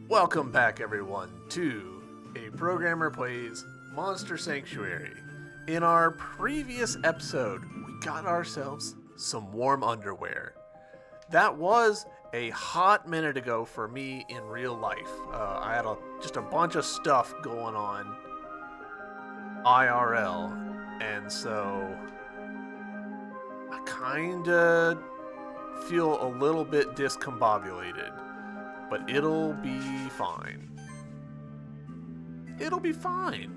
Welcome back, everyone, to A Programmer Plays Monster Sanctuary. In our previous episode, we got ourselves some warm underwear. That was a hot minute ago for me in real life. I had just a bunch of stuff going on IRL, and so I kinda feel a little bit discombobulated. But it'll be fine. It'll be fine.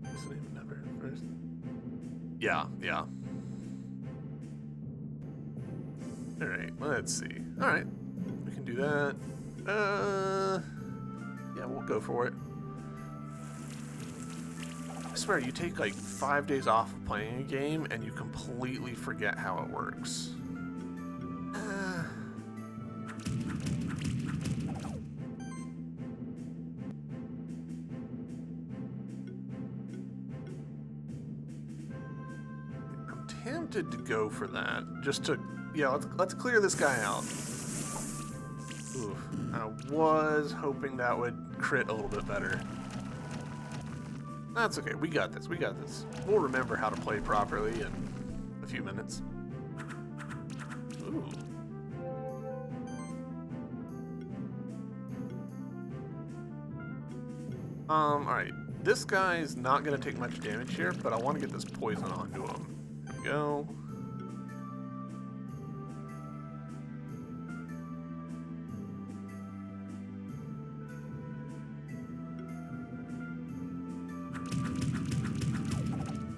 What's the name of number first? Yeah. Alright, let's see. Alright, we can do that. Yeah, we'll go for it. I swear, you take like 5 days off of playing a game and you completely forget how it works. Tempted to go for that, just to, let's clear this guy out. Oof, I was hoping that would crit a little bit better. That's okay, we got this. We'll remember how to play properly in a few minutes. Ooh. Alright, this guy's not gonna take much damage here, but I want to get this poison onto him. Go.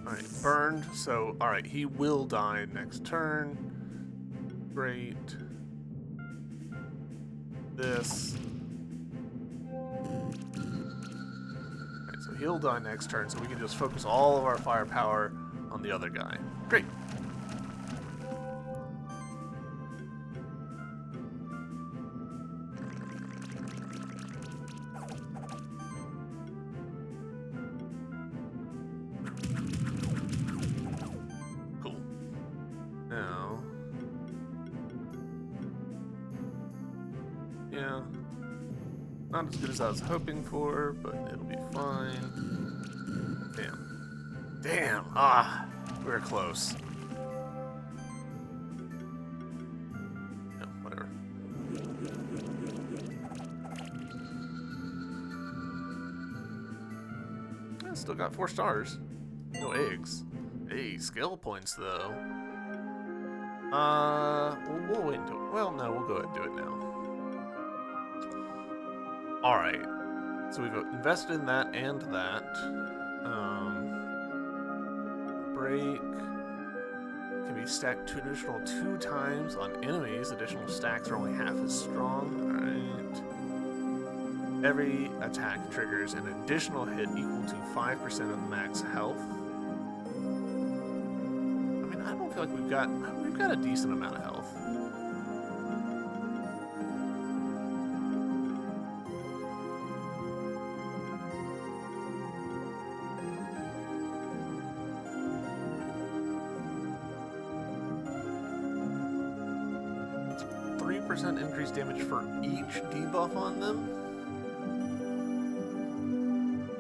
Alright, burned. So, alright, he will die next turn. Great. This. Alright, so he'll die next turn, so we can just focus all of our firepower on the other guy. Great. Cool. Now. Yeah. Not as good as I was hoping for, but it'll be fine. Damn. Ah. We're close. No, whatever. I still got 4 stars. No eggs. Hey, skill points though. We'll wait until. Well, no, we'll go ahead and do it now. Alright. So we've invested in that and that. Break can be stacked two additional 2 times on enemies. Additional stacks are only half as strong. Alright. Every attack triggers an additional hit equal to 5% of max health. I mean, I don't feel like we've got a decent amount of health. 3% increased damage for each debuff on them.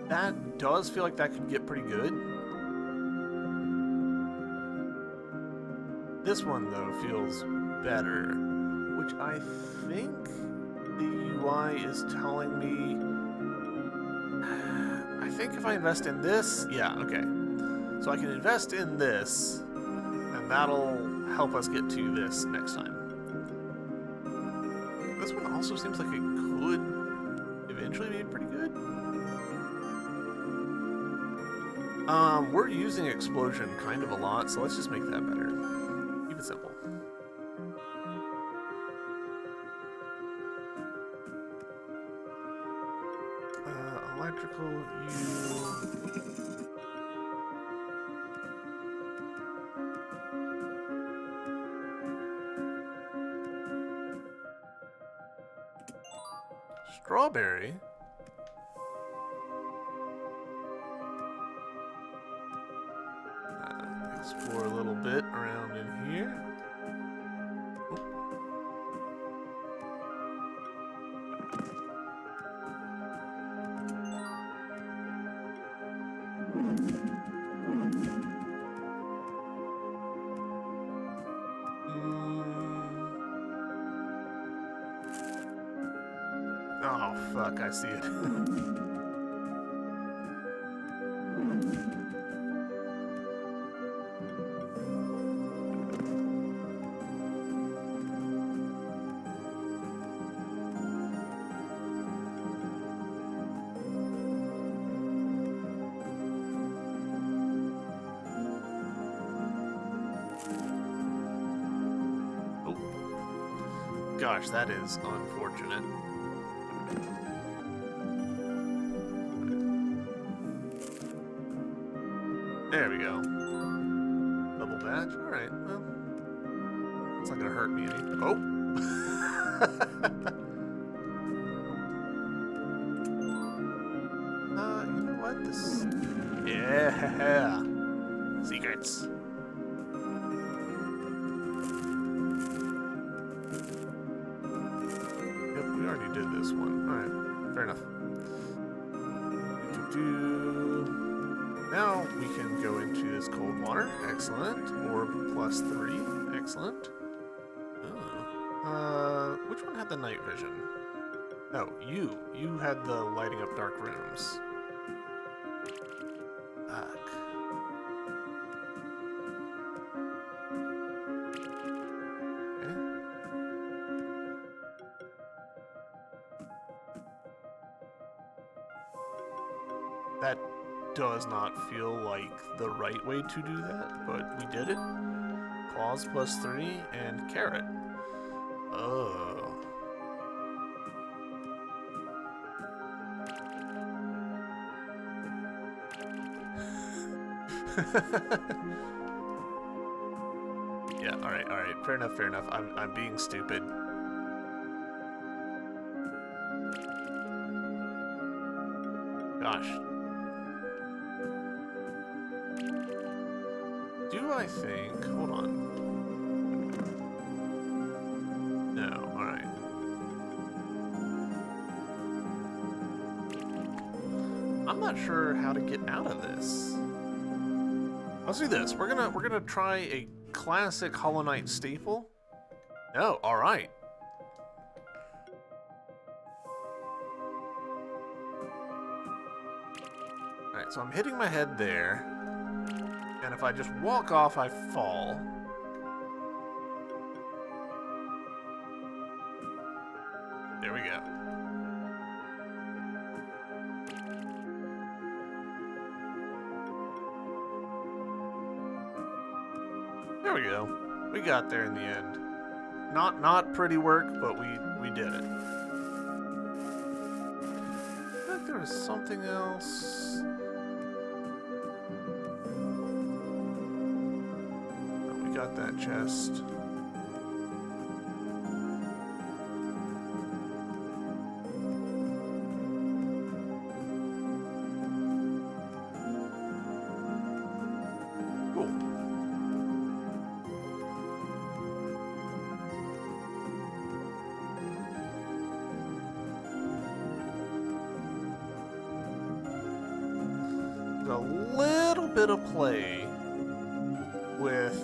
That does feel like that could get pretty good. This one, though, feels better, which I think the UI is telling me. I think if I invest in this, yeah, okay. So I can invest in this, and that'll help us get to this next time. This one also seems like it could eventually be pretty good. We're using explosion kind of a lot, so let's just make that better. Keep it simple. Electrical, Strawberry? Explore a little bit around in here. Oop. Oh, fuck, I see it. Gosh, that is unfortunate. There we go. Double badge. Alright, well. It's not gonna hurt me any. Oh! You know what? This. Yeah! Secrets. We already did this one. Alright, fair enough. Now we can go into this cold water. Excellent. Orb +3. Excellent. Oh. Which one had the night vision? No, you. You had the lighting up dark rooms. Fuck. That does not feel like the right way to do that, but we did it. Claws +3 and carrot. Oh. Yeah, alright, fair enough. I'm being stupid. Gosh. Do I think... Hold on. No, alright. I'm not sure how to get out of this. Let's do this. We're gonna try a classic Hollow Knight staple. No, alright. Alright, so I'm hitting my head there. And if I just walk off, I fall. There we go. There we go. We got there in the end. Not pretty work, but we did it. I think there was something else. Got that chest. Cool. There's a little bit of play with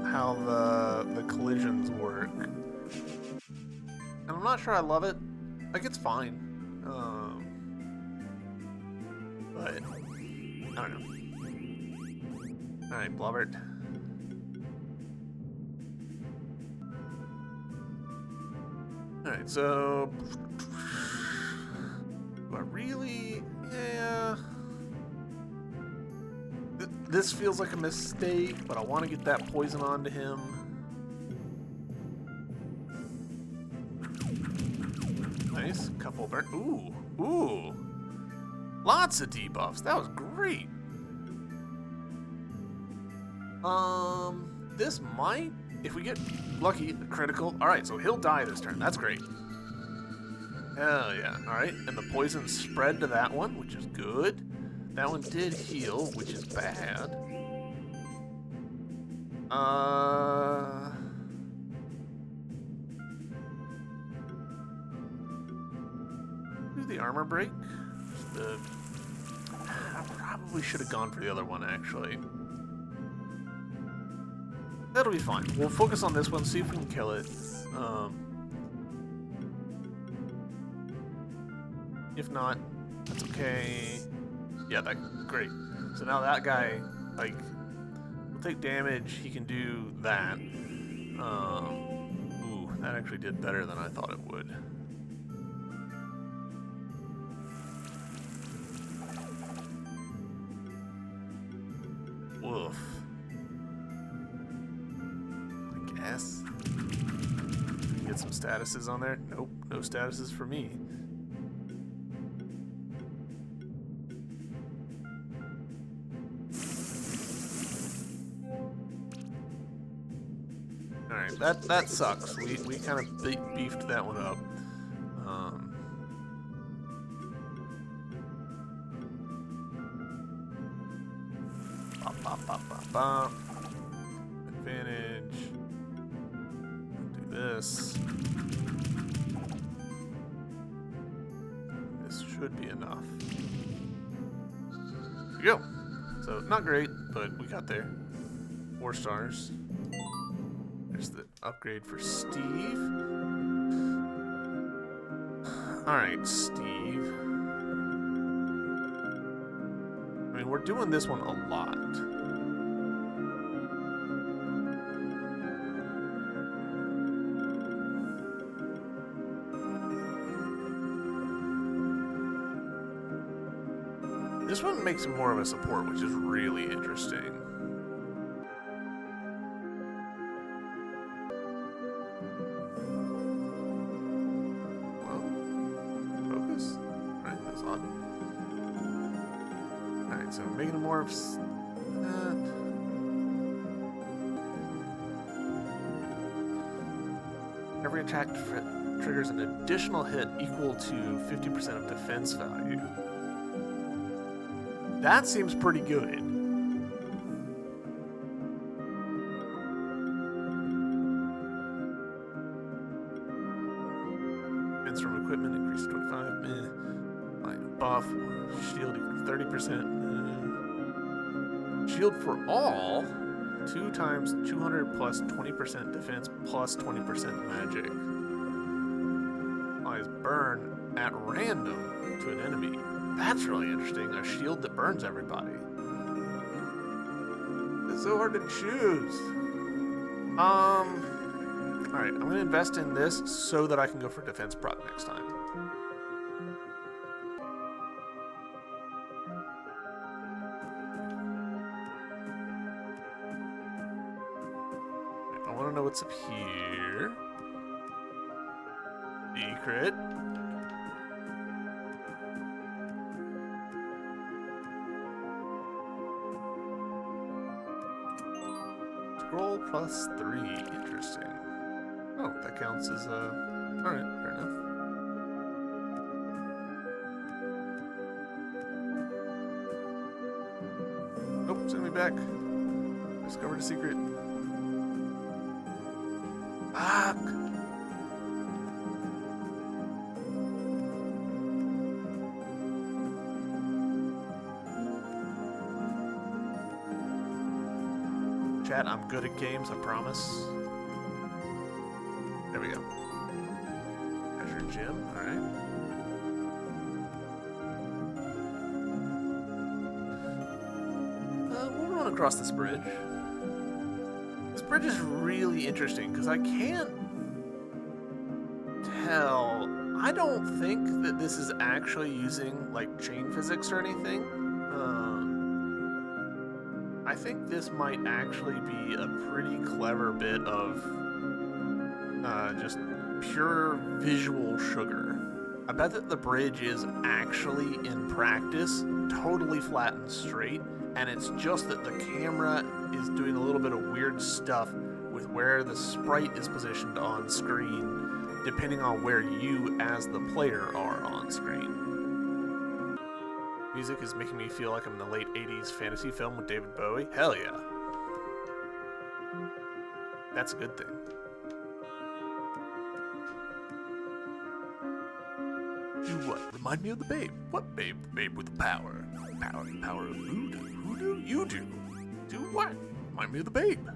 how the collisions work. And I'm not sure I love it. Like, it's fine. But I don't know. Alright, Blubbert. Alright, so do I really? Yeah. This feels like a mistake, but I want to get that poison onto him. Nice. Couple burn. Ooh. Lots of debuffs. That was great. This might, if we get lucky, critical. Alright, so he'll die this turn. That's great. Hell yeah. Alright, and the poison spread to that one, which is good. That one did heal, which is bad. Do the armor break. I probably should have gone for the other one, actually. That'll be fine. We'll focus on this one, see if we can kill it. If not, that's okay. Yeah, that's great. So now that guy, like, will take damage. He can do that. Ooh, that actually did better than I thought it would. Woof. I guess. Get some statuses on there. Nope, no statuses for me. Alright, that sucks. We kind of beefed that one up. Bop, bop, bop, bop, bop. Advantage. Do this. This should be enough. Here we go. So, not great, but we got there. 4 stars. There's the upgrade for Steve. Alright, Steve. I mean, we're doing this one a lot. This one makes him more of a support, which is really interesting. So making it more of that. Every attack triggers an additional hit equal to 50% of defense value. That seems pretty good. Defense from equipment increased 25. Buff. Shield equal to 30%. Shield for all, 2 times 200 plus 20% defense plus 20% magic. Applies burn at random to an enemy. That's really interesting. A shield that burns everybody. It's so hard to choose. Alright, I'm gonna invest in this so that I can go for defense prot next time. I want to know what's up here. Secret. Scroll plus 3. Interesting. Oh, that counts as a... Alright, fair enough. Nope, send me back. Discovered a secret. Fuck! Chat, I'm good at games, I promise. There we go. Azure Gym, alright. We'll run across this bridge. This bridge is really interesting because I can't tell. I don't think that this is actually using like chain physics or anything. I think this might actually be a pretty clever bit of just pure visual sugar. I bet that the bridge is actually in practice totally flat and straight, and it's just that the camera is doing a little bit of weird stuff with where the sprite is positioned on screen, depending on where you as the player are on screen. Music is making me feel like I'm in the late 80s fantasy film with David Bowie. Hell yeah. That's a good thing. Do what? Remind me of the babe. What babe? The babe with the power. Power of voodoo. Voodoo? You do. Do what? Remind me of the babe.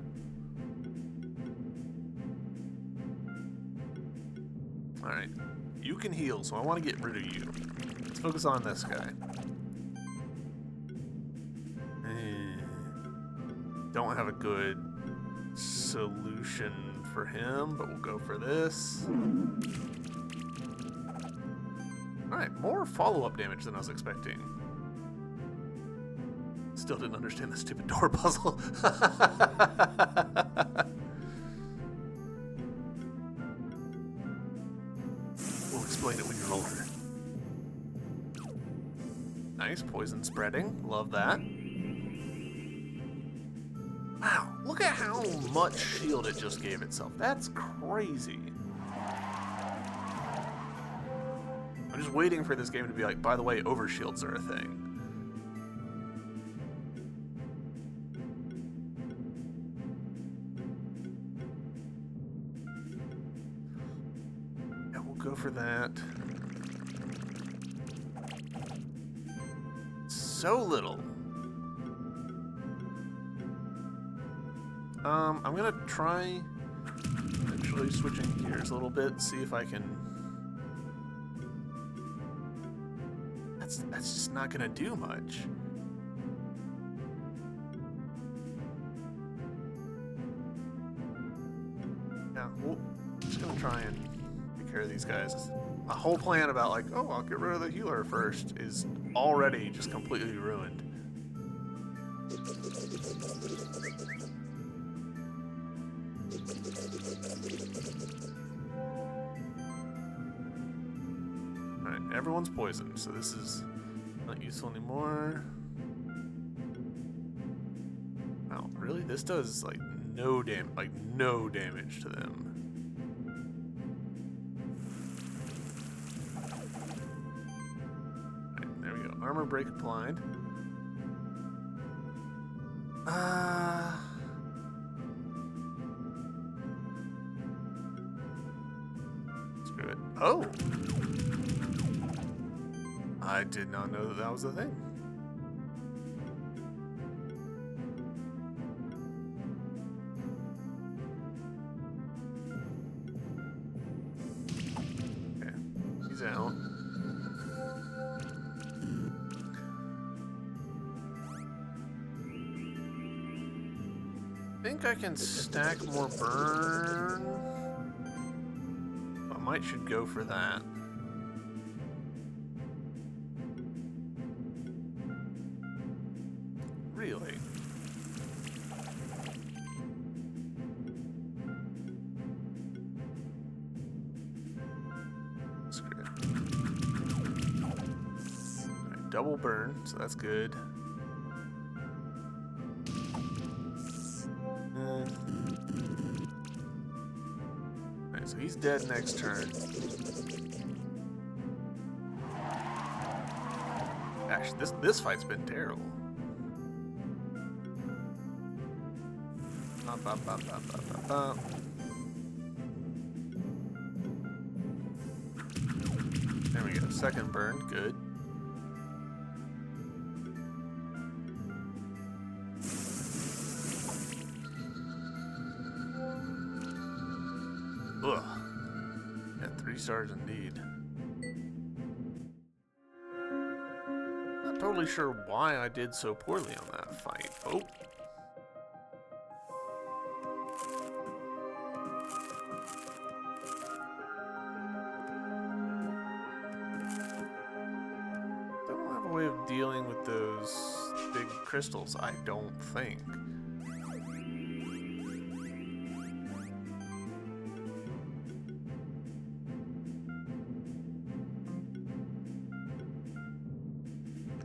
Alright. You can heal, so I want to get rid of you. Let's focus on this guy. Don't have a good solution for him, but we'll go for this. Alright, more follow-up damage than I was expecting. Still didn't understand the stupid door puzzle. We'll explain it when you're older. Nice, poison spreading. Love that. Wow, look at how much shield it just gave itself. That's crazy. I'm just waiting for this game to be like, by the way, overshields are a thing. Yeah, we'll go for that. So little. I'm gonna try actually switching gears a little bit, see if I can. That's just not gonna do much. Yeah, well, I'm just gonna try and take care of these guys. My whole plan about like, oh, I'll get rid of the healer first is already just completely ruined. Alright, everyone's poisoned, so this is not useful anymore. Wow, really? This does like no damage to them. Alright, there we go. Armor break applied. Screw it. Oh! I did not know that that was a thing. Okay, he's out. I think I can stack more burn. I might should go for that. Really? Screw it. Alright, double burn, so that's good. Alright, so he's dead next turn. Actually, this fight's been terrible. There we go. Second burn. Good. Ugh. Yeah, 3 stars indeed. Not totally sure why I did so poorly on that fight. Oh. Way of dealing with those big crystals, I don't think.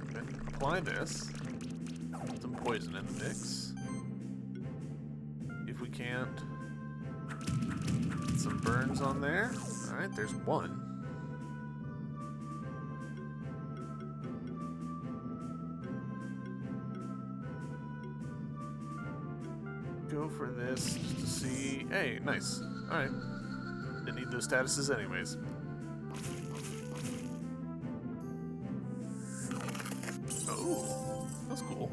Okay, apply this. Put some poison in the mix. If we can't. Get some burns on there. Alright, there's one. Go for this just to see. Hey, nice. Alright. Didn't need those statuses anyways. Oh, that's cool.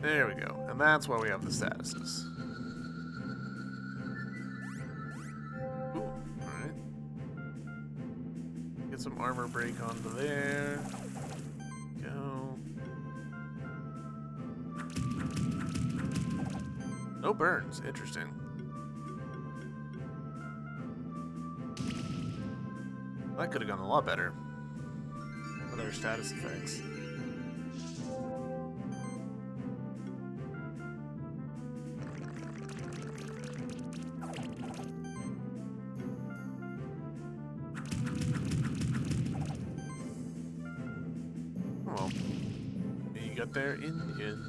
There we go. And that's why we have the statuses. Ooh, alright. Get some armor break onto there. Go. No burns. Interesting. That could have gone a lot better. Other status effects. Well, you got there in the end.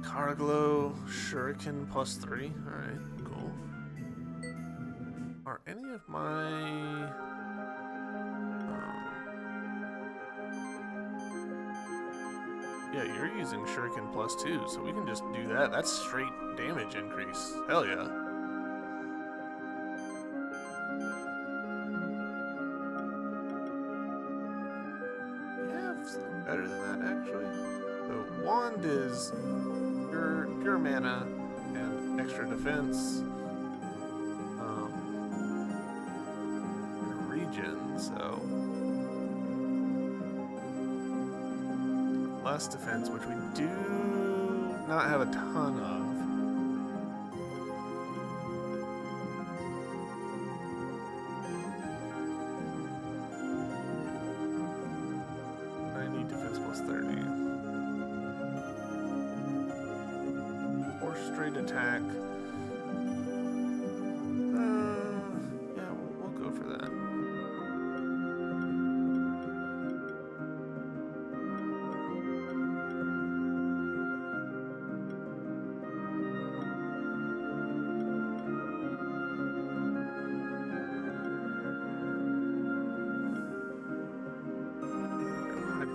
Carglow, Shuriken +3. Alright, cool. Are any of my... yeah, you're using Shuriken +2, so we can just do that. That's straight damage increase. Hell yeah. Yeah, something better than that, actually. The wand is pure mana and extra defense. Regen, so less defense, which we do not have a ton of. I need defense +30. Or straight attack. Yeah, we'll go for that.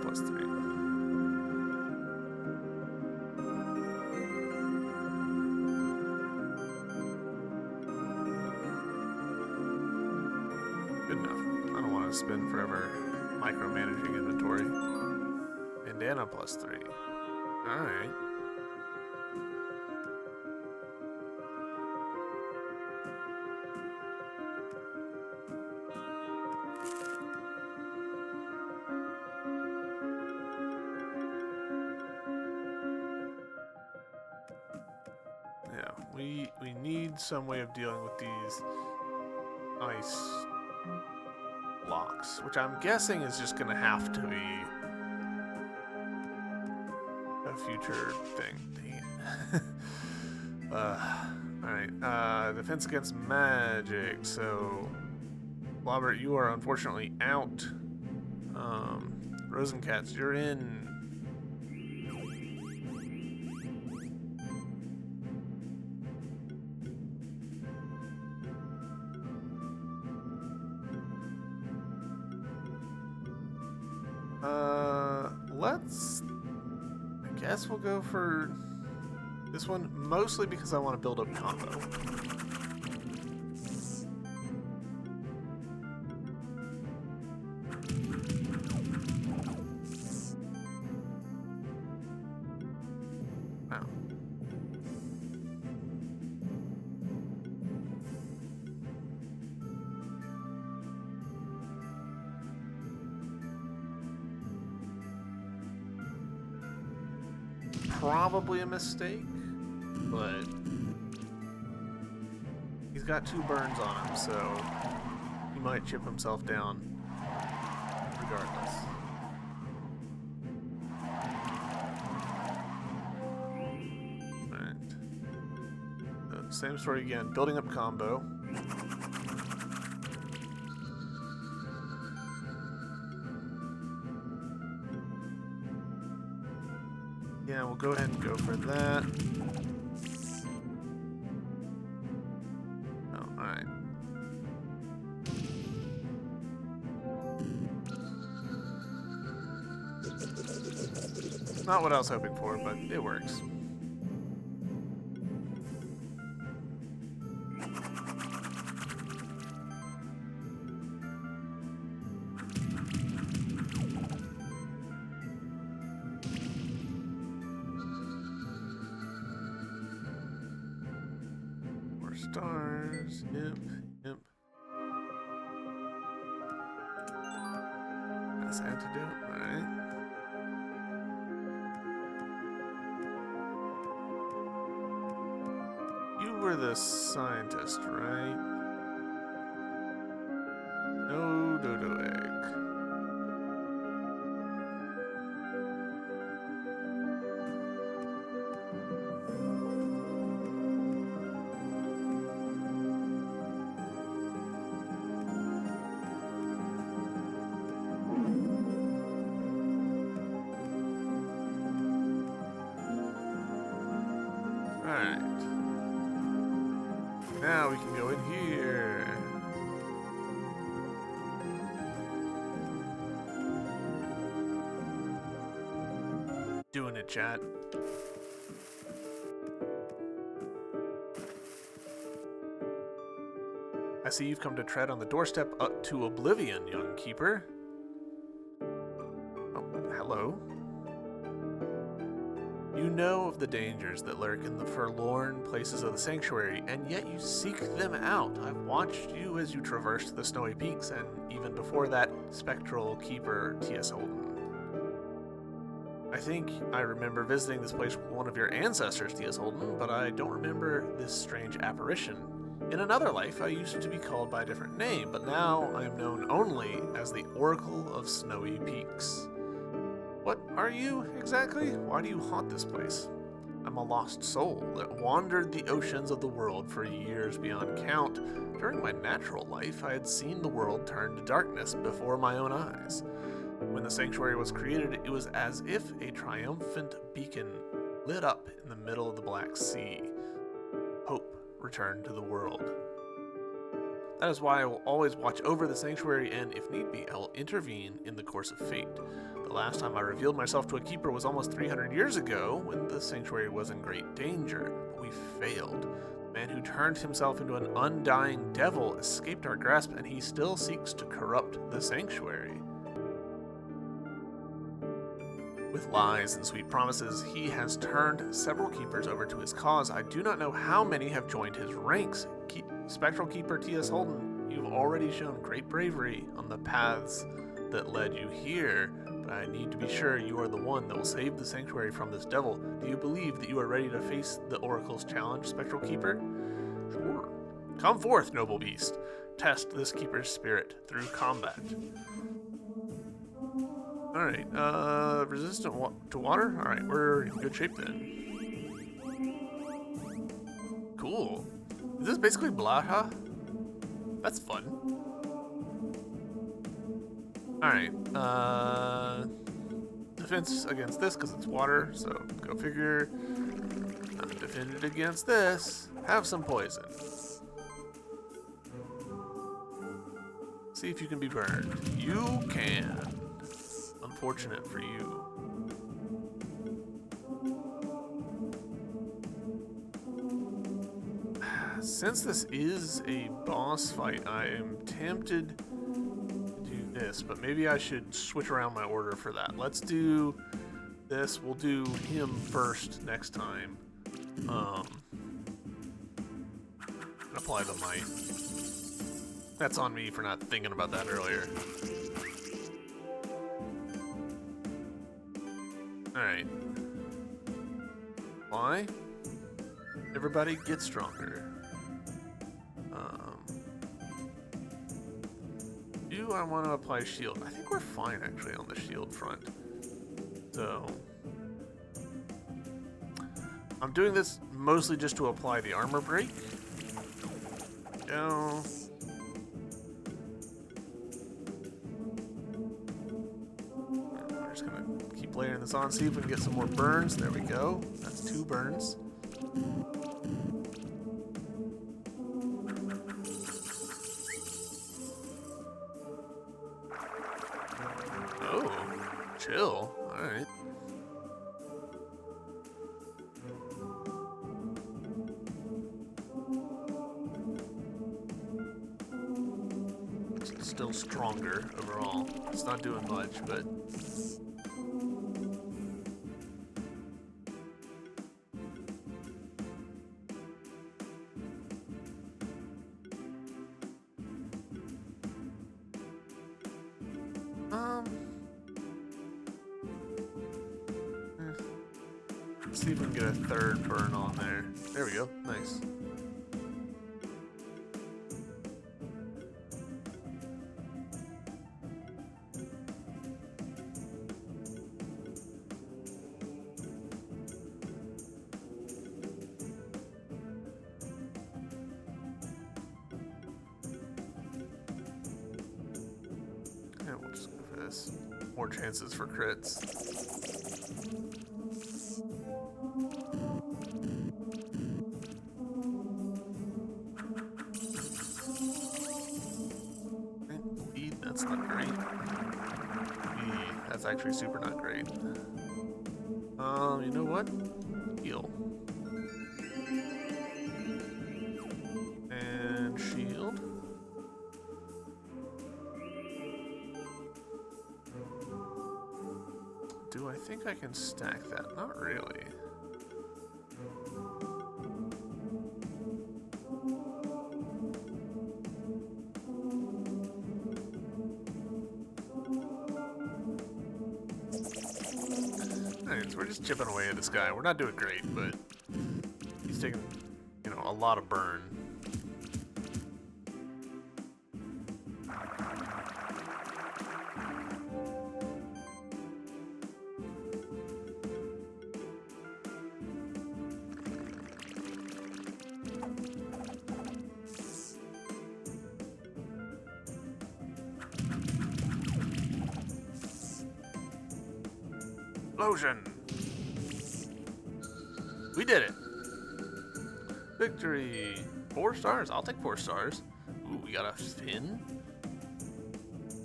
+3. Good enough. I don't want to spend forever micromanaging inventory. Bandana +3. Alright. Yeah, we need some way of dealing with these ice blocks, which I'm guessing is just gonna have to be a future thing. Dang it. Alright, defense against magic. So, Blobbert, you are unfortunately out. Rosencats, you're in. Let's... I guess we'll go for this one, mostly because I want to build up combo. Wow. Probably a mistake, but he's got 2 burns on him, so he might chip himself down regardless. Alright. Same story again, building up combo. Yeah, we'll go ahead and go for that. Oh, alright. Not what I was hoping for, but it works. stars. Yep, yep. That's antidote, alright. You were the scientist, right? No dodo egg. Alright. Now we can go in here. Doing it, chat. I see you've come to tread on the doorstep up to oblivion, young keeper. Oh, hello. You know of the dangers that lurk in the forlorn places of the sanctuary, and yet you seek them out. I've watched you as you traversed the snowy peaks, and even before that, spectral keeper T.S. Holden. I think I remember visiting this place with one of your ancestors, T.S. Holden, but I don't remember this strange apparition. In another life, I used to be called by a different name, but now I am known only as the Oracle of Snowy Peaks. What are you, exactly? Why do you haunt this place? I'm a lost soul that wandered the oceans of the world for years beyond count. During my natural life, I had seen the world turn to darkness before my own eyes. When the sanctuary was created, it was as if a triumphant beacon lit up in the middle of the Black Sea. Hope returned to the world. That is why I will always watch over the sanctuary, and if need be, I will intervene in the course of fate. The last time I revealed myself to a keeper was almost 300 years ago, when the sanctuary was in great danger, but we failed. The man who turned himself into an undying devil escaped our grasp, and he still seeks to corrupt the sanctuary. With lies and sweet promises, he has turned several keepers over to his cause. I do not know how many have joined his ranks. Spectral Keeper T.S. Holden, you've already shown great bravery on the paths that led you here, but I need to be sure you are the one that will save the sanctuary from this devil. Do you believe that you are ready to face the Oracle's challenge, Spectral Keeper? Sure. Come forth, noble beast. Test this keeper's spirit through combat. Alright, resistant to water? Alright, we're in good shape then. Cool. Is this basically Blaha? That's fun. Alright, defense against this because it's water, so go figure. Not defended against this. Have some poison. See if you can be burned. You can. Unfortunate for you. Since this is a boss fight, I am tempted to do this, but maybe I should switch around my order for that. Let's do this. We'll do him first next time. Apply the might. That's on me for not thinking about that earlier. Alright. Why? Everybody get stronger. Do I want to apply shield? I think we're fine actually on the shield front. So I'm doing this mostly just to apply the armor break. Go. We're just gonna keep layering this on, see if we can get some more burns. There we go. That's 2 burns. Chill. Alright. It's still stronger overall. It's not doing much, but... Let's see if we can get a third burn on there. There we go. Nice. And we'll just go for this. More chances for crits. Bleed, that's not great. That's actually super not great. You know what? Heal. And shield. Do I think I can stack that? Not really. Alright, so we're just chipping away at this guy. We're not doing great, but he's taking, you know, a lot of burn. Explosion! We did it! Victory! 4 stars. I'll take 4 stars. Ooh, we got a fin.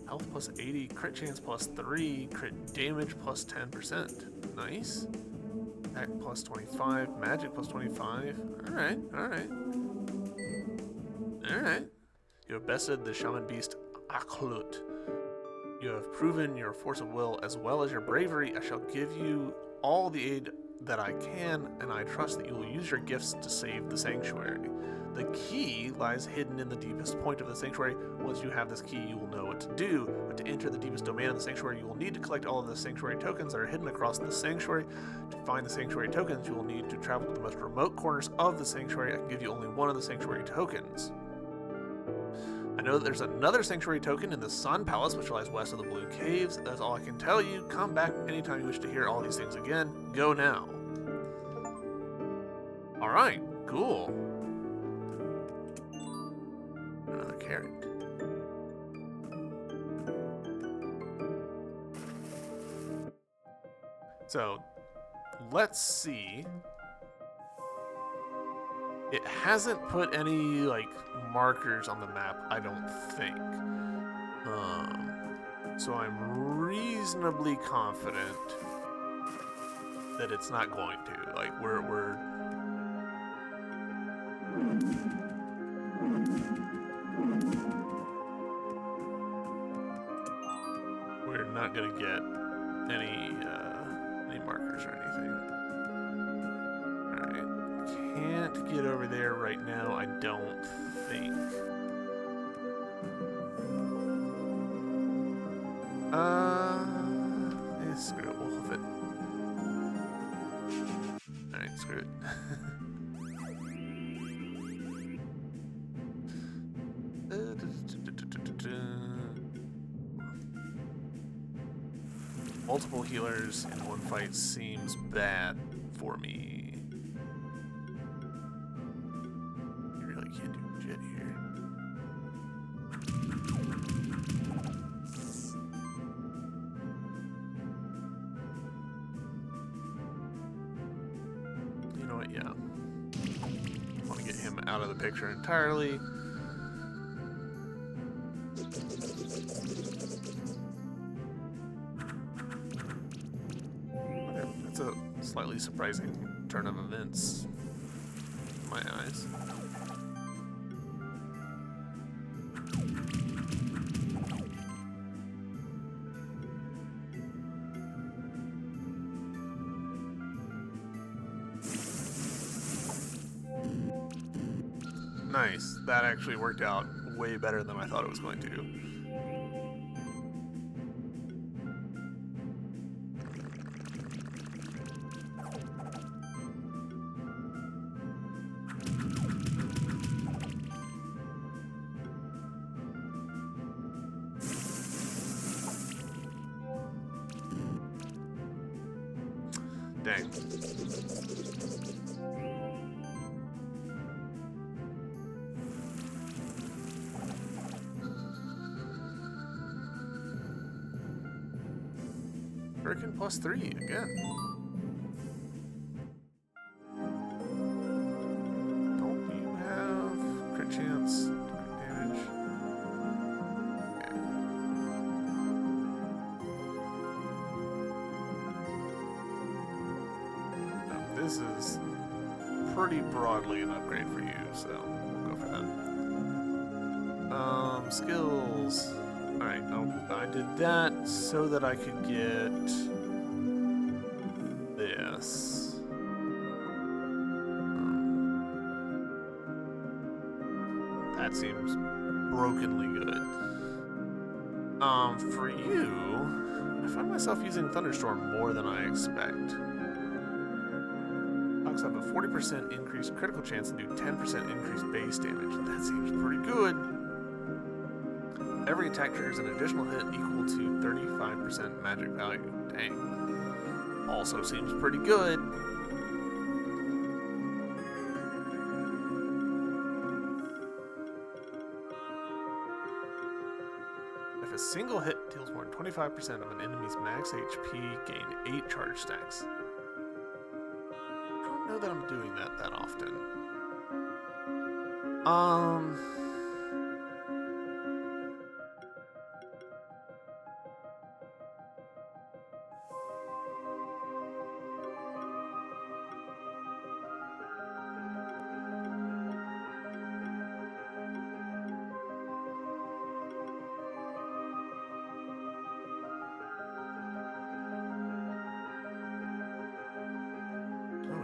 Health plus 80, crit chance plus 3, crit damage plus 10%. Nice. Attack plus 25, magic plus 25. Alright, alright. Alright. You have bested the shaman beast Aklut. You have proven your force of will as well as your bravery. I shall give you all the aid that I can, and I trust that you will use your gifts to save the sanctuary. The key lies hidden in the deepest point of the sanctuary. Once you have this key, you will know what to do. But to enter the deepest domain of the sanctuary, you will need to collect all of the sanctuary tokens that are hidden across the sanctuary. To find the sanctuary tokens, you will need to travel to the most remote corners of the sanctuary. I can give you only one of the sanctuary tokens. I know that there's another sanctuary token in the Sun Palace, which lies west of the Blue Caves. That's all I can tell you. Come back anytime you wish to hear all these things again. Go now. Alright, cool. Another carrot. So, let's see. It hasn't put any, like, markers on the map, I don't think. So I'm reasonably confident that it's not going to. Like, we're not gonna get any markers or anything. Alright. Can't get over there right now, I don't think. Screw it, we'll hoof it. Alright, screw it. Multiple healers in one fight seems bad for me. You really can't do shit here. You know what, yeah. I want to get him out of the picture entirely. That's a slightly surprising turn of events in my eyes. Nice. That actually worked out way better than I thought it was going to. Dang. Hurricane +3 again. Don't you have crit chance, crit damage? Okay. Now, this is pretty broadly an upgrade for you, so we'll go for that. Skills. Alright, I did that so that I could get this. That seems brokenly good. For you, I find myself using Thunderstorm more than I expect. Dogs have a 40% increased critical chance and do 10% increased base damage. That seems pretty good. Every attack triggers an additional hit equal to 35% magic value. Dang. Also seems pretty good. If a single hit deals more than 25% of an enemy's max HP, gain 8 charge stacks. I don't know that I'm doing that often. Oh,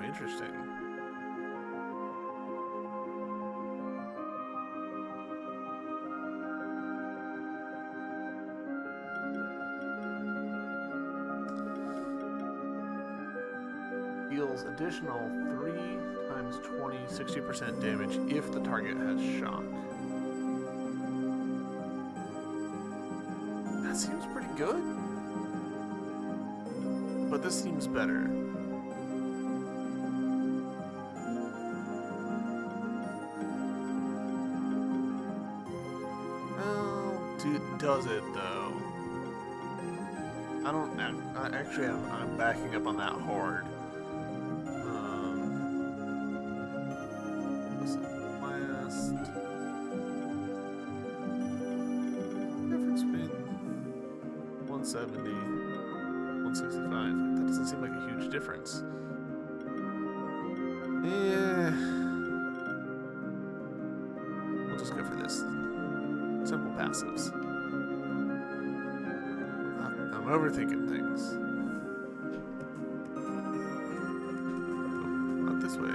interesting. Deals additional 3 times 20, 60% damage if the target has shock. That seems pretty good. But this seems better. Does it though? I don't know. Actually, I'm backing up on that hard. What's the last difference between 170, 165? That doesn't seem like a huge difference. Yeah, we'll just go for this. Simple passives. I'm overthinking things. Oh, not this way.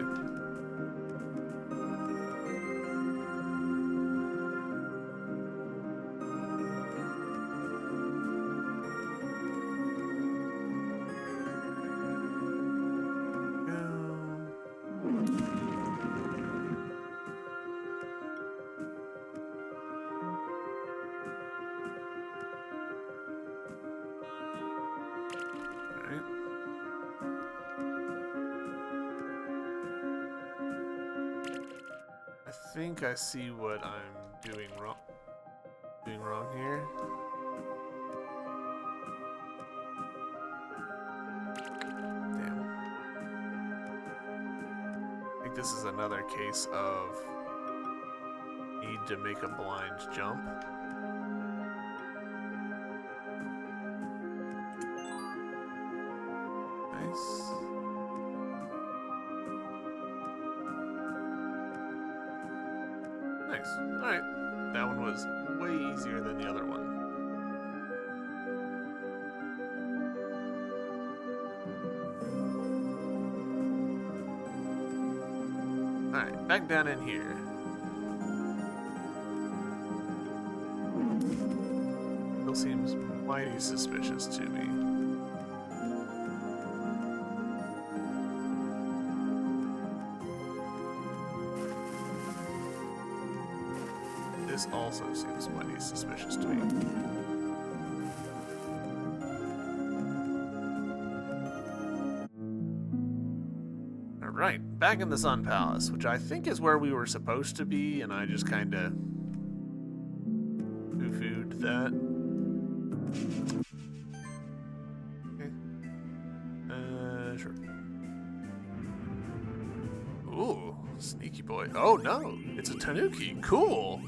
I think I see what I'm doing wrong. Here. Damn. I think this is another case of need to make a blind jump. Nice. Nice. Alright. That one was way easier than the other one. Alright, back down in here. Still seems mighty suspicious to me. This also seems mighty suspicious to me. right, back in the Sun Palace, which I think is where we were supposed to be, and I just kind of foo-fooed that. Okay. Sure. Ooh, sneaky boy. Oh no, it's a Tanuki. Cool.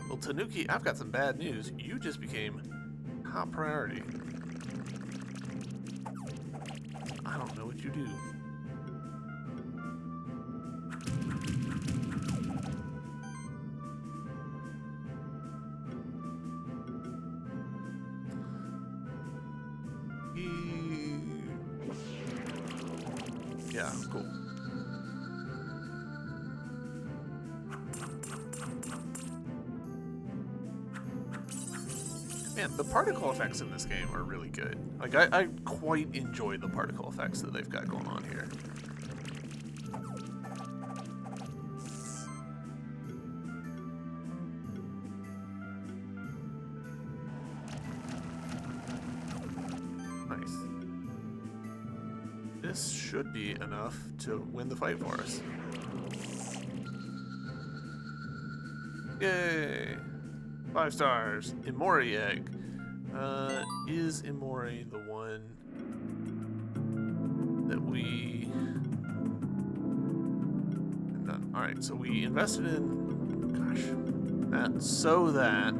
Well, Tanuki, I've got some bad news. You just became top priority. I don't know what you do. Yeah, cool. Man, the particle effects in this game are really good. Like, I quite enjoy the particle effects that they've got going on here. Nice. This should be enough to win the fight for us. Yay! 5 stars. Imori egg. Is Imori the one that we... Done. Alright, so we invested in... Gosh. That so that...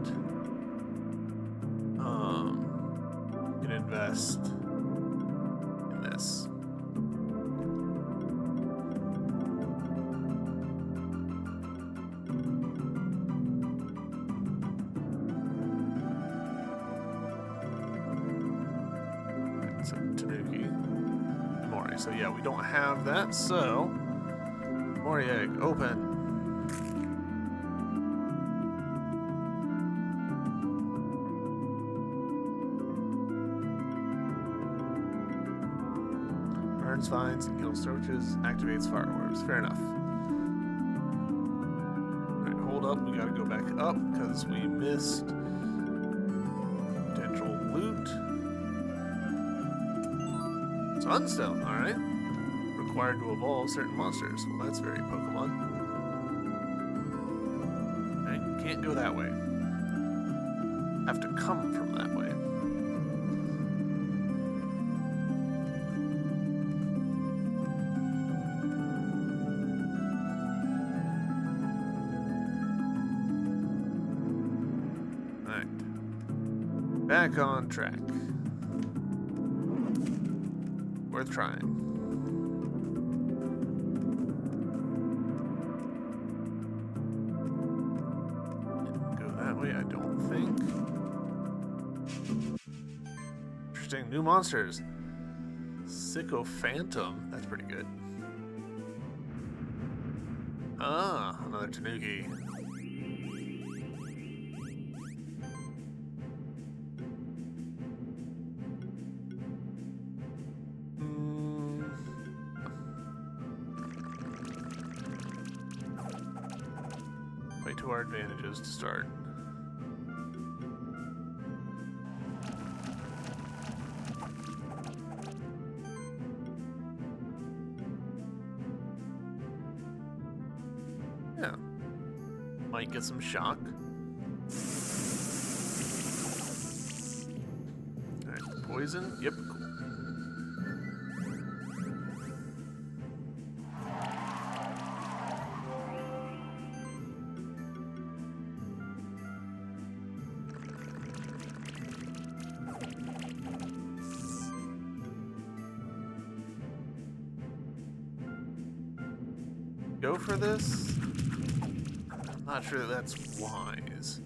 we can invest in this. So Tanuki, Imori. So yeah, we don't have that. So Imori egg open. Burns vines and kills roaches. Activates fireworks. Fair enough. All right, hold up. We got to go back up because we missed potential loot. Sunstone, alright. Required to evolve certain monsters. Well, that's very Pokemon. Alright, can't go that way. Have to come from that way. Alright. Back on track. Worth trying. Go that way, I don't think. Interesting. New monsters. Sycophantum. That's pretty good. Ah, another Tanuki. To our advantages to start. Yeah. Might get some shock. Alright, poison. Yep, cool. Go for this? I'm not sure that's wise.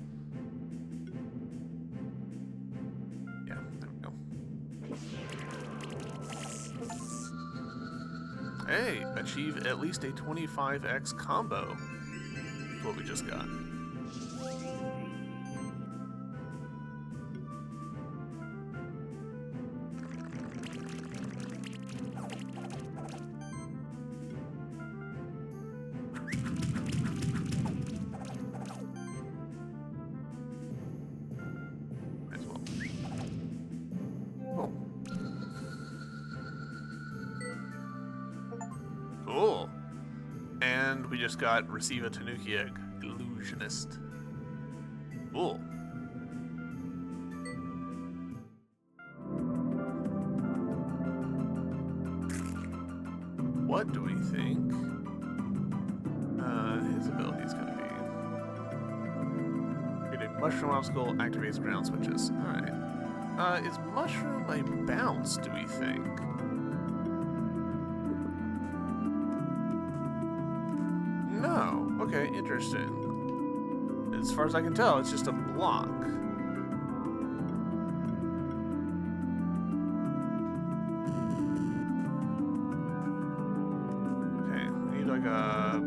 Yeah, there we go. Hey, achieve at least a 25x combo. That's what we just got. And we just got Receive a Tanuki Egg, Illusionist. Cool. What do we think his ability is going to be? Create a mushroom obstacle, activates ground switches. Alright. Is mushroom a bounce, do we think? No. Okay, interesting. As far as I can tell, it's just a block. Okay, we need like a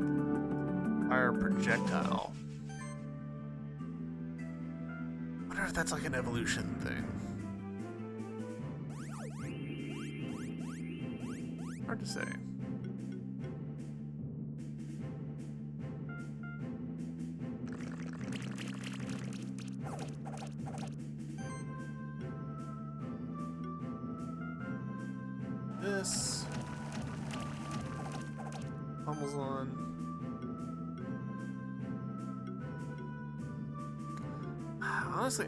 fire projectile. I wonder if that's like an evolution thing. Hard to say. This pummels on. Honestly,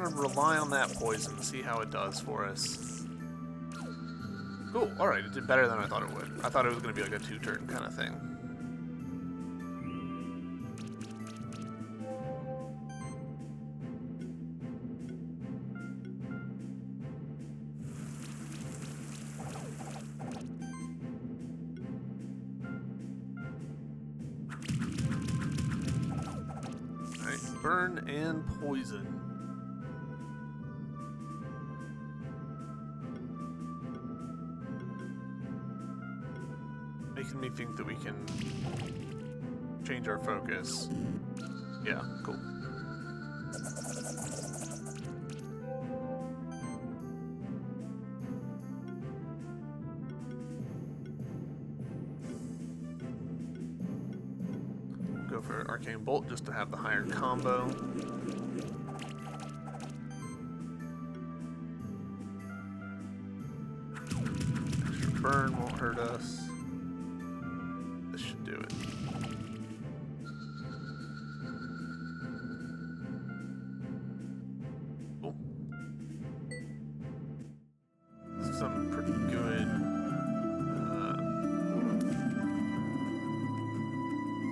gonna rely on that poison to see how it does for us. Cool, alright, it did better than I thought it would. I thought it was gonna be like a two-turn kind of thing. Alright, burn and poison. Making me think that we can change our focus. Yeah, cool. Go for Arcane Bolt just to have the higher combo. Extra burn won't hurt us. This should do it. Cool. Some pretty good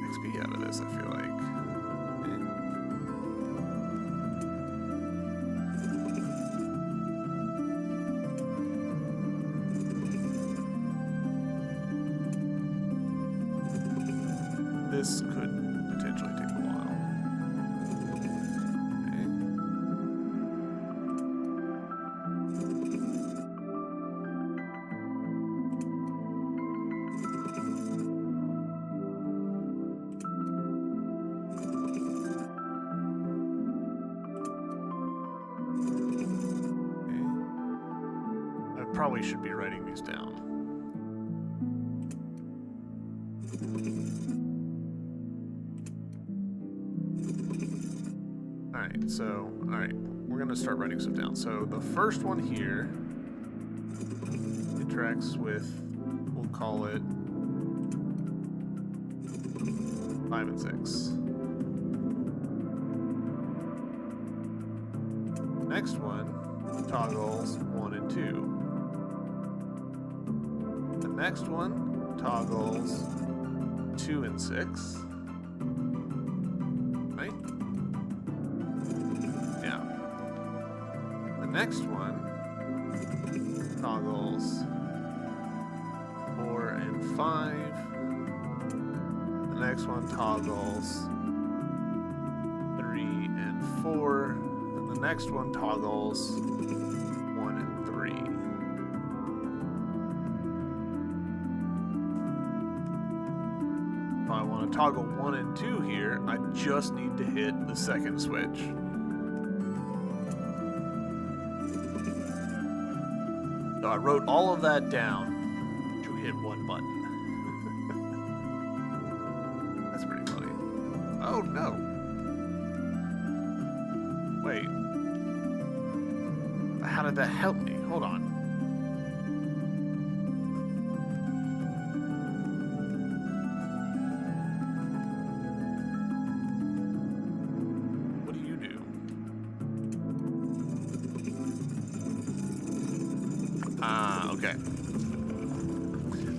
XP out of this, I feel like. This could potentially take a while. Okay. I probably should be writing these down. Alright, we're gonna start writing stuff down. So the first one here interacts with, we'll call it 5 and 6. Next one toggles 1 and 2. The next one toggles 2 and 6. Next one toggles 4 and 5. The next one toggles 3 and 4. And the next one toggles 1 and 3. If I want to toggle 1 and 2 here, I just need to hit the second switch. So I wrote all of that down to we hit one button. That's pretty funny. Oh no! Wait. How did that help me? Hold on. What do you do? Ah, okay.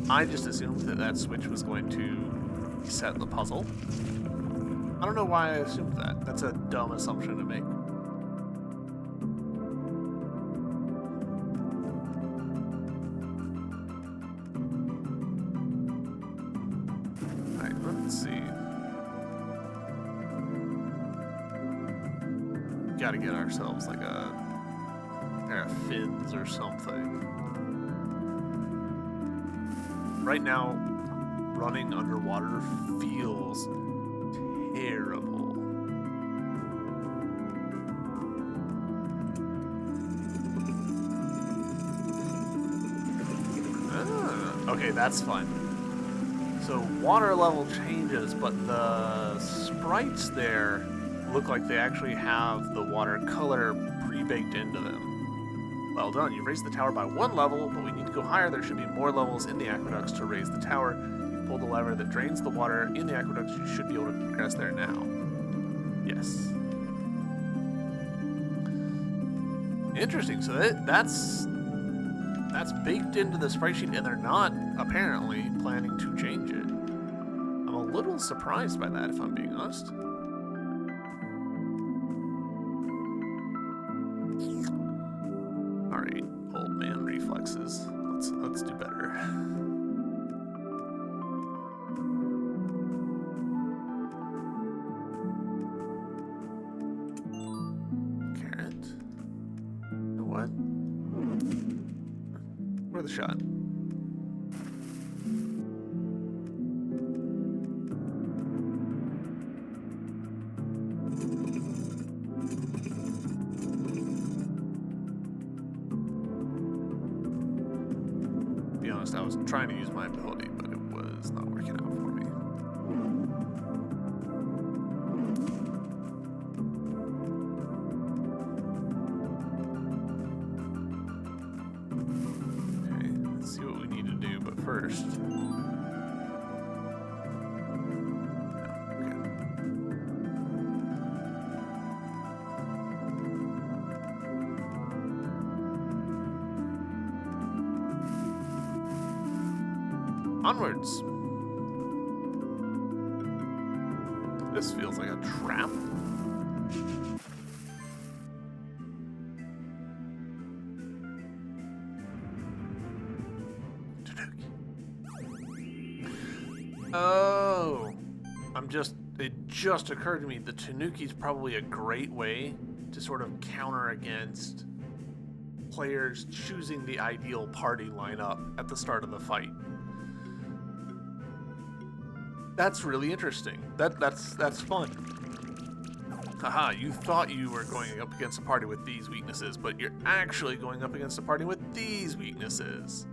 I just assumed that that switch was going to reset the puzzle. I don't know why I assumed that. That's a dumb assumption to make. Alright, let's see. Gotta get ourselves like a pair of fins or something. Right now, running underwater feels terrible. Okay, that's fun. So water level changes, but the sprites there look like they actually have the water color pre-baked into them. Well done, you've raised the tower by 1 level, but we need to go higher. There should be more levels in the aqueducts to raise the tower. You've pulled the lever that drains the water in the aqueducts. You should be able to progress there now. Yes. Interesting, so that's baked into the sprite sheet, and they're not apparently planning to change it. I'm a little surprised by that, if I'm being honest. Alright, old man reflexes. Let's do better. Carrot. You know what? Where's the shot? To be honest, I was trying to use my ability, but it was not working out for me. First. Okay. Onwards. This feels like a trap. Oh, it just occurred to me the Tanuki is probably a great way to sort of counter against players choosing the ideal party lineup at the start of the fight. That's really interesting. That's fun. Haha, you thought you were going up against a party with these weaknesses, but you're actually going up against a party with these weaknesses.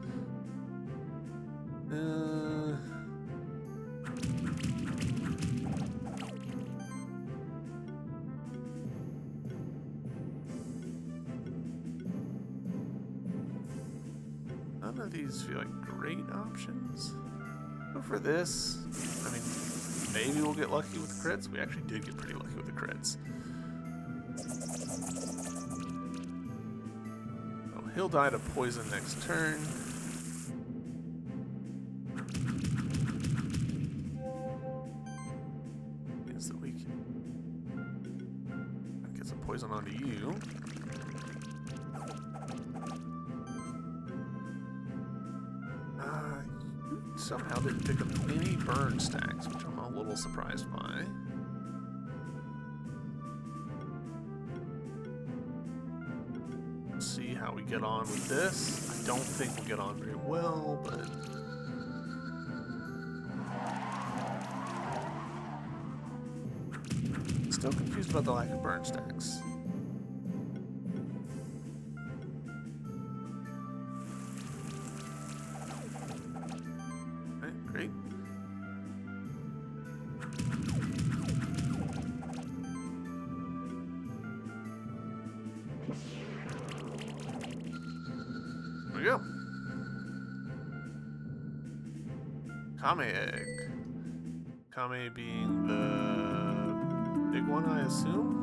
None of these feel like great options. Go for this. I mean, maybe we'll get lucky with the crits. We actually did get pretty lucky with the crits. Oh, he'll die to poison next turn. Means that we can get some poison onto you. Somehow didn't pick up any burn stacks, which I'm a little surprised by. Let's see how we get on with this. I don't think we'll get on very well, but... Still confused about the lack of burn stacks. Kame egg. Kame being the big one, I assume?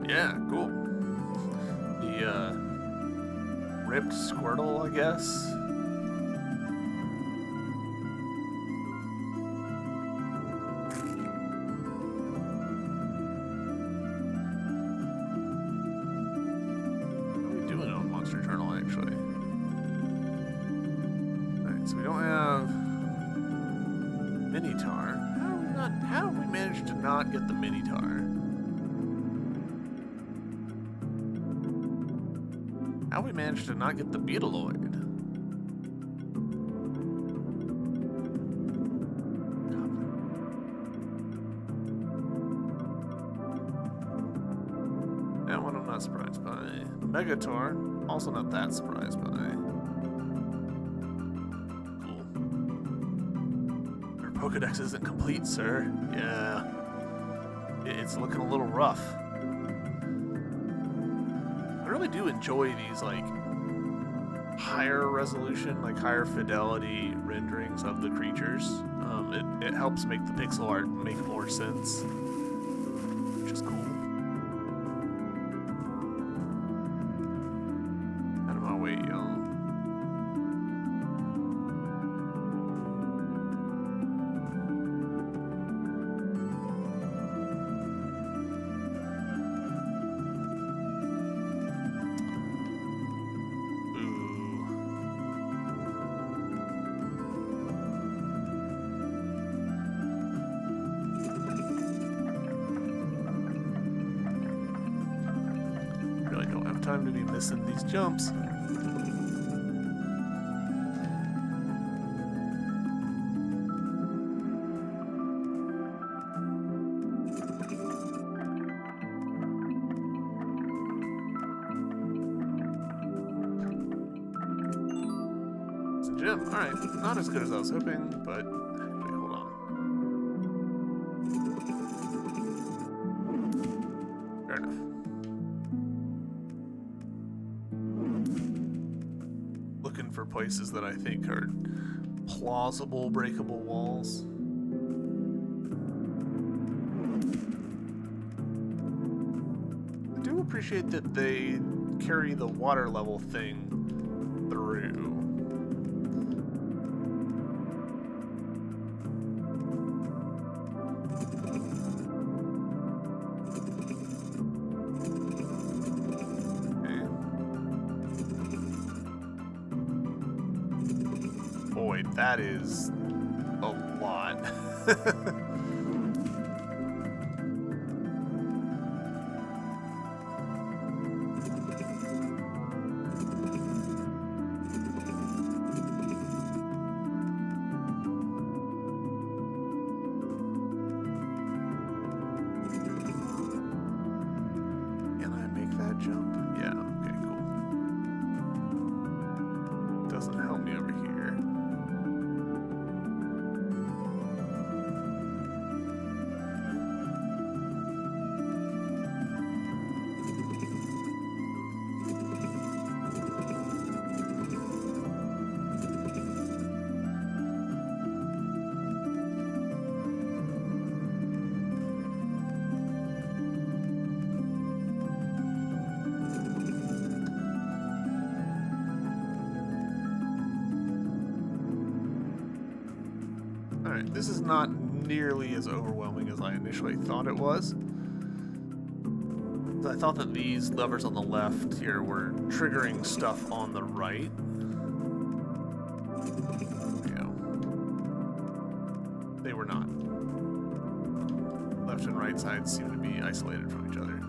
Yeah, cool. The, ripped Squirtle, I guess? What are we doing on Monster Journal, actually? Alright, so we don't have Minitar. How have we managed to not get the Minitar? How we managed to not get the Beetleoid? That one I'm not surprised by. Megator, also not that surprised by. Cool. Your Pokedex isn't complete, sir. Yeah. It's looking a little rough. I really do enjoy these, like, higher resolution, like higher fidelity renderings of the creatures. It helps make the pixel art make more sense, which is cool. Out of my way, y'all. Time to be missing these jumps. It's a gym. Alright, not as good as I was hoping, but actually, hold on. Fair enough. Looking for places that I think are plausible breakable walls. I do appreciate that they carry the water level thing through. Boy, that is a lot. Can I make that jump? Yeah, okay, cool. Doesn't help me over here. Alright, this is not nearly as overwhelming as I initially thought it was. I thought that these levers on the left here were triggering stuff on the right. There we go. They were not. Left and right sides seem to be isolated from each other.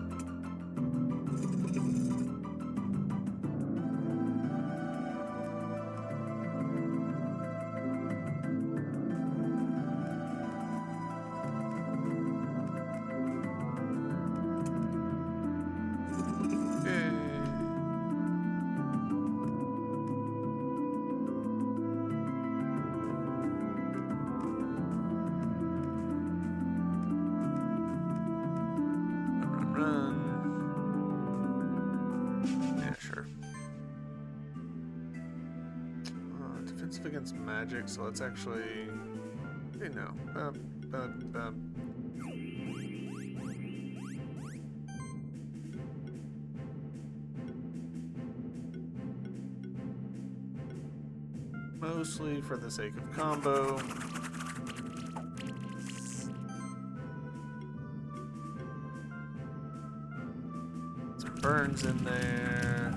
Run. Defensive against magic, so let's actually... Okay, no. Mostly for the sake of combo. Some burns in there.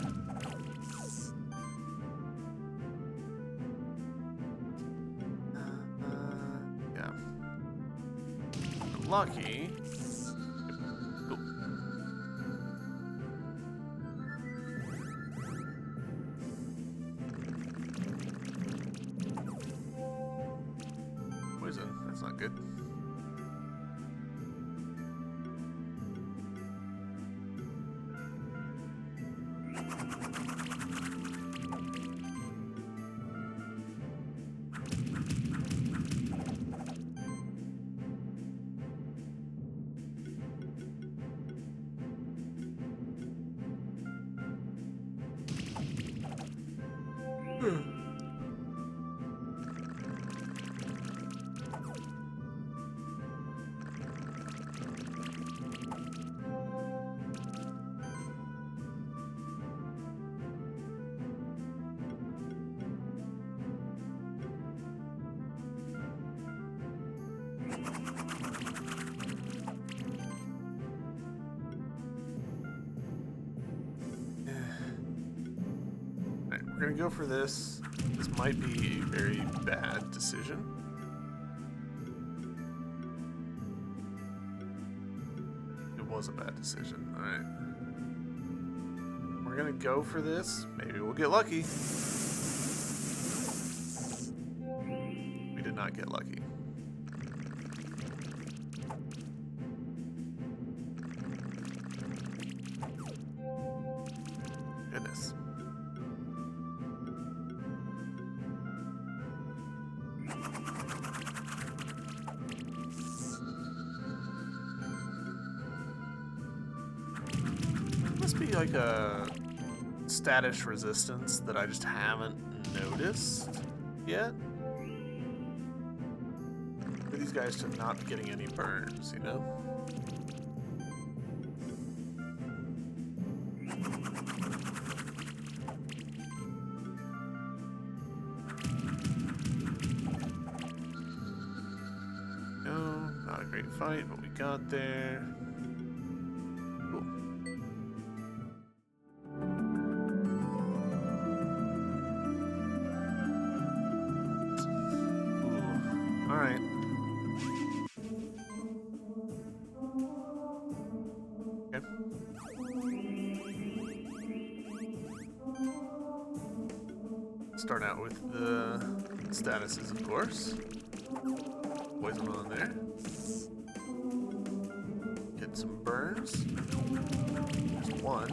Yeah. Lucky. Cool. Poison. That's not good. We're gonna go for this. This might be a very bad decision. It was a bad decision. Alright. We're gonna go for this. Maybe we'll get lucky. We did not get lucky. Goodness. Must be like a status resistance that I just haven't noticed yet. For these guys to not be getting any burns, you know? No, not a great fight, but we got there. Cool. Ooh. All right. Okay. Start out with the statuses, of course. Poison on there. Get some burns. There's one.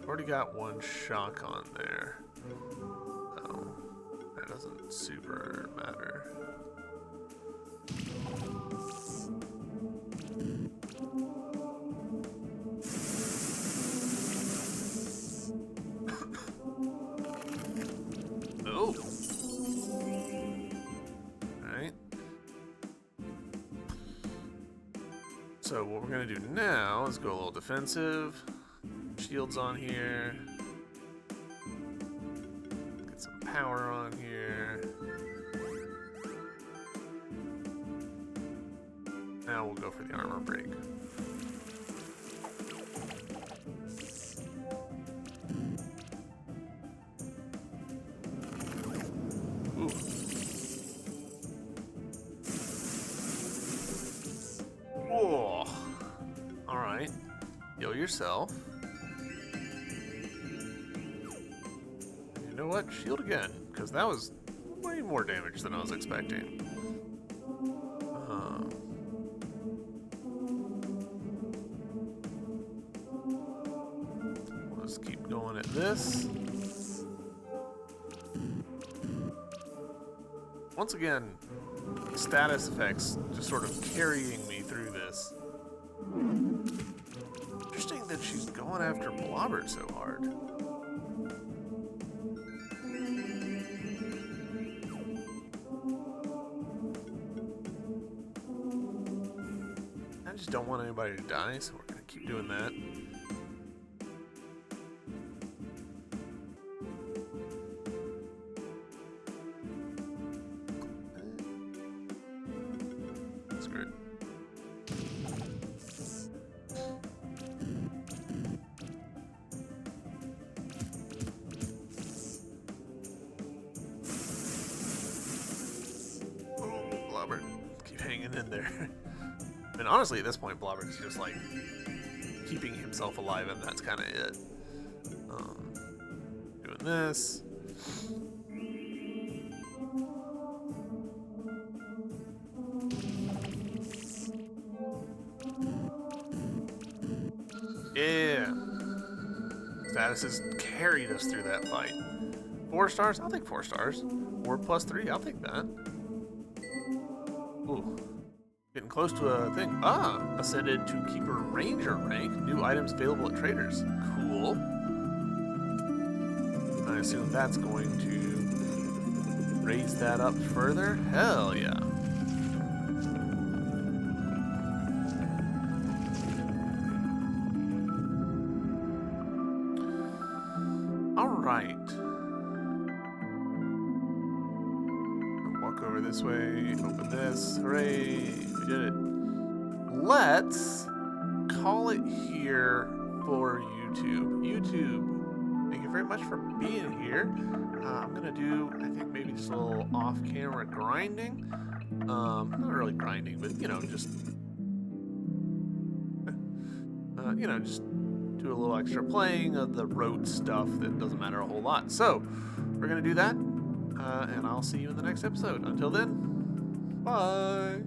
Already got one shock on there. Oh, that doesn't super matter. Oh. Alright. So what we're gonna do now is go a little defensive. Shields on here. Get some power on here. Now we'll go for the armor break. Ooh. Whoa. Alright. Heal yourself. You know what? Shield again, because that was way more damage than I was expecting. We'll just keep going at this. Once again, status effects just sort of carrying me through this. Interesting that she's going after Blobbert so hard. don't want anybody to die, so we're gonna keep doing that. Screw it. Blobber, keep hanging in there. And honestly, at this point, Blobber is just like keeping himself alive, and that's kind of it. Doing this. Yeah. Status has carried us through that fight. 4 stars? I'll take 4 stars. 4 plus 3, I'll take that. Ooh. Getting close to a thing. Ah! Ascended to Keeper Ranger rank. New items available at traders. Cool. I assume that's going to raise that up further. Hell yeah. Alright. Walk over this way, open this. Hooray, we did it. Let's call it here for YouTube. YouTube, thank you very much for being here. I'm gonna do, I think maybe just a little off-camera grinding. Not really grinding, but just just do a little extra playing of the road stuff that doesn't matter a whole lot. So we're gonna do that, and I'll see you in the next episode. Until then, bye.